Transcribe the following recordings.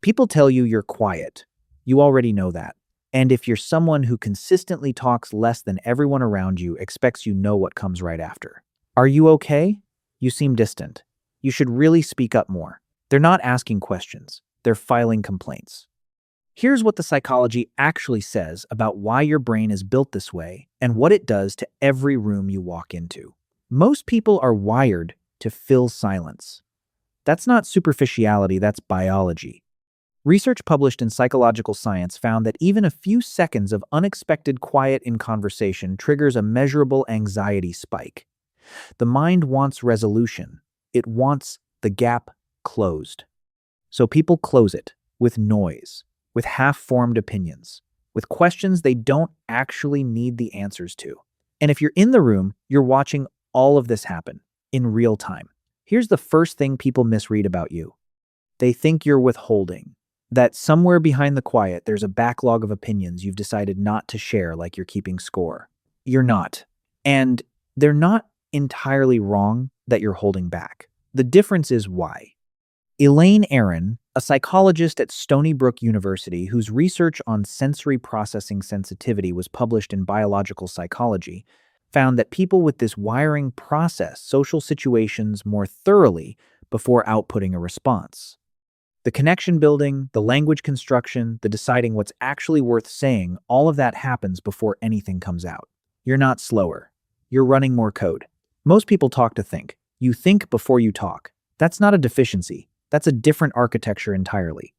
People tell you you're quiet. You already know that. And if you're someone who consistently talks less than everyone around you expects you know what comes right after. Are you okay? You seem distant. You should really speak up more. They're not asking questions. They're filing complaints. Here's what the psychology actually says about why your brain is built this way and what it does to every room you walk into. Most people are wired to fill silence. That's not superficiality, that's biology. Research published in Psychological Science found that even a few seconds of unexpected quiet in conversation triggers a measurable anxiety spike. The mind wants resolution. It wants the gap closed. So people close it with noise, with half-formed opinions, with questions they don't actually need the answers to. And if you're in the room, you're watching all of this happen in real time. Here's the first thing people misread about you. They think you're withholding, that somewhere behind the quiet there's a backlog of opinions you've decided not to share like you're keeping score. You're not. And they're not entirely wrong that you're holding back. The difference is why. Elaine Aron, a psychologist at Stony Brook University whose research on sensory processing sensitivity was published in Biological Psychology, found that people with this wiring process social situations more thoroughly before outputting a response. The connection building, the language construction, the deciding what's actually worth saying, all of that happens before anything comes out. You're not slower. You're running more code. Most people talk to think. You think before you talk. That's not a deficiency. That's a different architecture entirely.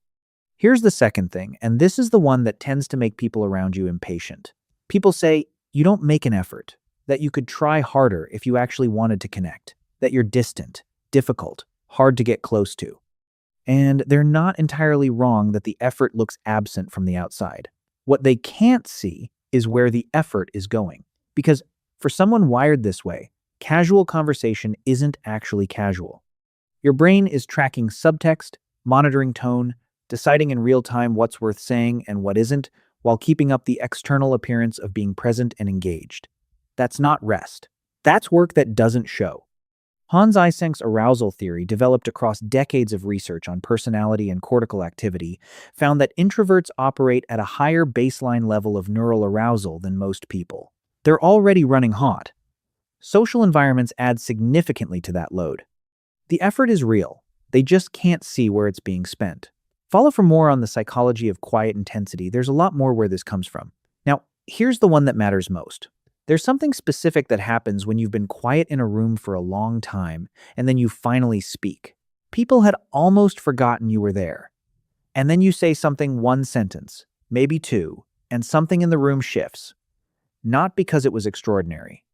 Here's the second thing, and this is the one that tends to make people around you impatient. People say, you don't make an effort, that you could try harder if you actually wanted to connect, that you're distant, difficult, hard to get close to. And they're not entirely wrong that the effort looks absent from the outside. What they can't see is where the effort is going. Because for someone wired this way, casual conversation isn't actually casual. Your brain is tracking subtext, monitoring tone, deciding in real time what's worth saying and what isn't, while keeping up the external appearance of being present and engaged. That's not rest. That's work that doesn't show. Hans Eysenk's arousal theory, developed across decades of research on personality and cortical activity, found that introverts operate at a higher baseline level of neural arousal than most people. They're already running hot. Social environments add significantly to that load. The effort is real. They just can't see where it's being spent. Follow for more on the psychology of quiet intensity. There's a lot more where this comes from. Now, here's the one that matters most. There's something specific that happens when you've been quiet in a room for a long time and then you finally speak. People had almost forgotten you were there. And then you say something, one sentence, maybe two, and something in the room shifts. Not because it was extraordinary.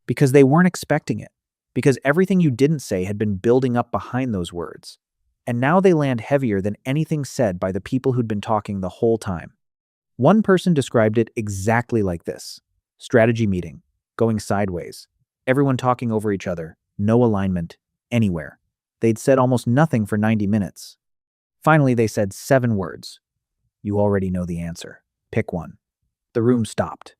Because they weren't expecting it. Because everything you didn't say had been building up behind those words. And now they land heavier than anything said by the people who'd been talking the whole time. One person described it exactly like this. Strategy meeting, going sideways, everyone talking over each other, no alignment, anywhere. They'd said almost nothing for 90 minutes. Finally, they said 7 words. You already know the answer. Pick one. The room stopped.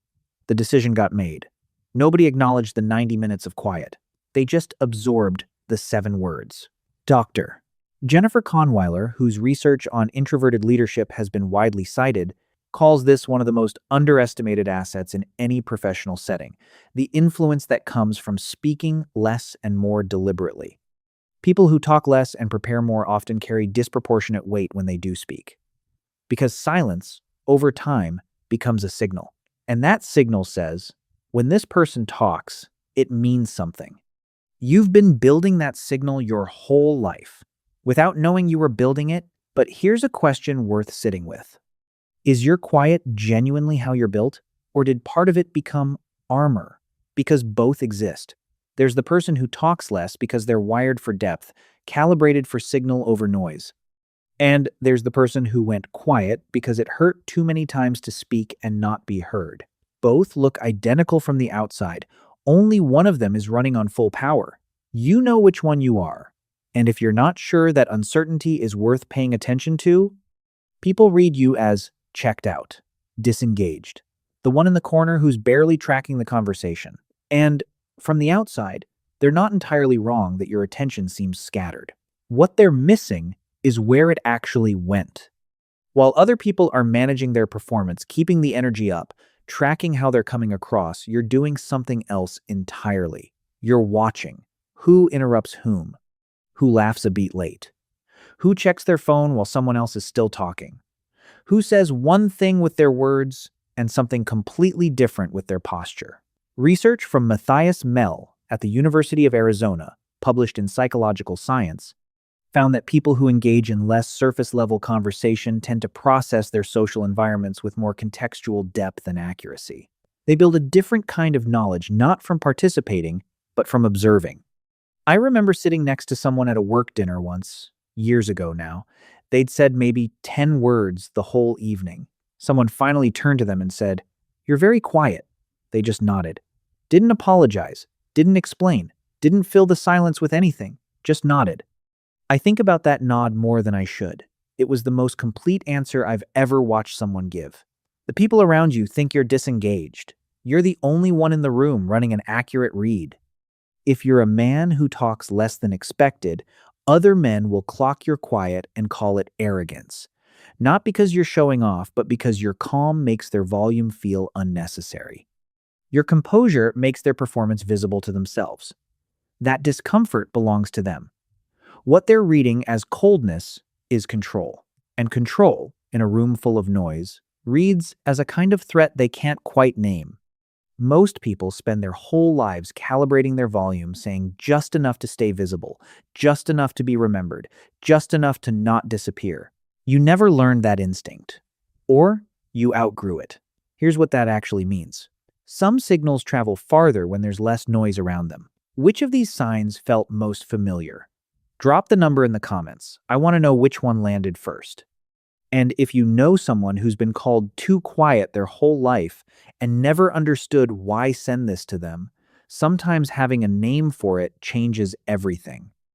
The decision got made. Nobody acknowledged the 90 minutes of quiet. They just absorbed the 7 words. Dr. Jennifer Kahnweiler, whose research on introverted leadership has been widely cited, calls this one of the most underestimated assets in any professional setting, the influence that comes from speaking less and more deliberately. People who talk less and prepare more often carry disproportionate weight when they do speak. Because silence, over time, becomes a signal. And that signal says, when this person talks, it means something. You've been building that signal your whole life, without knowing you were building it, but here's a question worth sitting with. Is your quiet genuinely how you're built, or did part of it become armor? Because both exist. There's the person who talks less because they're wired for depth, calibrated for signal over noise. And there's the person who went quiet because it hurt too many times to speak and not be heard. Both look identical from the outside. Only one of them is running on full power. You know which one you are. And if you're not sure that uncertainty is worth paying attention to, people read you as checked out, disengaged, the one in the corner who's barely tracking the conversation. And from the outside, they're not entirely wrong that your attention seems scattered. What they're missing is where it actually went. While other people are managing their performance, keeping the energy up, tracking how they're coming across, you're doing something else entirely. You're watching. Who interrupts whom? Who laughs a beat late? Who checks their phone while someone else is still talking? Who says one thing with their words and something completely different with their posture? Research from Matthias Mell at the University of Arizona, published in Psychological Science, found that people who engage in less surface-level conversation tend to process their social environments with more contextual depth and accuracy. They build a different kind of knowledge not from participating, but from observing. I remember sitting next to someone at a work dinner once, years ago now. They'd said maybe 10 words the whole evening. Someone finally turned to them and said, "You're very quiet." They just nodded. Didn't apologize, didn't explain, didn't fill the silence with anything, just nodded. I think about that nod more than I should. It was the most complete answer I've ever watched someone give. The people around you think you're disengaged. You're the only one in the room running an accurate read. If you're a man who talks less than expected, other men will clock your quiet and call it arrogance. Not because you're showing off, but because your calm makes their volume feel unnecessary. Your composure makes their performance visible to themselves. That discomfort belongs to them. What they're reading as coldness is control. And control, in a room full of noise, reads as a kind of threat they can't quite name. Most people spend their whole lives calibrating their volume, saying just enough to stay visible, just enough to be remembered, just enough to not disappear. You never learned that instinct. Or you outgrew it. Here's what that actually means. Some signals travel farther when there's less noise around them. Which of these signs felt most familiar? Drop the number in the comments. I want to know which one landed first. And if you know someone who's been called too quiet their whole life and never understood why send this to them, sometimes having a name for it changes everything.